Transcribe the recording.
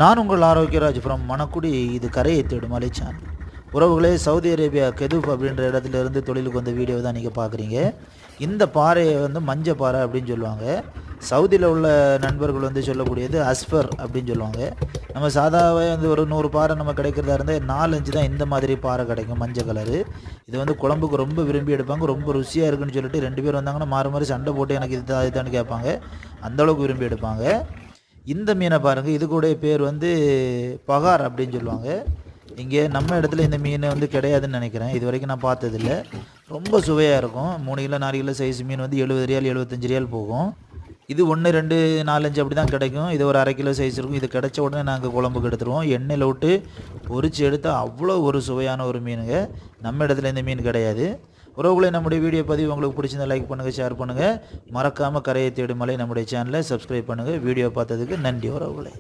நான் உங்கள் ஆரோக்கியராஜ் ஃப்ரம் மணக்குடி. இது கரையை தேடும் மலை சேனல். உறவுகளே, சவுதி அரேபியா கெதுப் அப்படின்ற இடத்துல இருந்து தொழிலுக்கு வந்த வீடியோ தான் நீங்கள் பார்க்குறீங்க. இந்த பாறையை வந்து மஞ்ச பாறை அப்படின்னு சொல்லுவாங்க. சவுதியில் உள்ள நண்பர்கள் வந்து சொல்லக்கூடியது அஸ்ஃபர் அப்படின்னு சொல்லுவாங்க. நம்ம சாதாவே வந்து ஒரு 100 பாறை நம்ம கிடைக்கிறதா இருந்தால் 4-5 தான் இந்த மாதிரி பாறை கிடைக்கும், மஞ்சள் கலரு. இது வந்து குழம்புக்கு ரொம்ப விரும்பி எடுப்பாங்க. ரொம்ப ருசியாக இருக்குன்னு சொல்லிட்டு 2 பேர் வந்தாங்கன்னா மாறி மாறி சண்டை போட்டு எனக்கு இதுதான்னு கேட்பாங்க. அந்தளவுக்கு விரும்பி எடுப்பாங்க. இந்த மீனை பாருங்கள், இது கூட பேர் வந்து பகார் அப்படின்னு சொல்லுவாங்க. இங்கே நம்ம இடத்துல இந்த மீன் வந்து கிடையாதுன்னு நினைக்கிறேன். இது வரைக்கும் நான் பார்த்ததில்ல. ரொம்ப சுவையாக இருக்கும். 3 கிலோ 4 கிலோ சைஸ் மீன் வந்து 70 ரியால் 75 ரியால் போகும். இது 1 2 4 5 அப்படி தான் கிடைக்கும். இது ஒரு 1/2 கிலோ சைஸ் இருக்கும். இது கிடைச்ச உடனே நாங்கள் குழம்புக்கு எடுத்துருவோம். எண்ணெயில் விட்டு பொரிச்சு எடுத்தால் அவ்வளோ ஒரு சுவையான ஒரு மீனுங்க. நம்ம இடத்துல இந்த மீன் கிடையாது. உறவுகளை, நம்முடைய வீடியோ பதிவு உங்களுக்கு பிடிச்சிருந்தா லைக் பண்ணுங்கள், ஷேர் பண்ணுங்கள். மறக்காமல் கரையை தேடும் மலை நம்முடைய சேனலை சப்ஸ்கிரைப் பண்ணுங்கள். வீடியோ பார்த்ததுக்கு நன்றி உறவுகளை.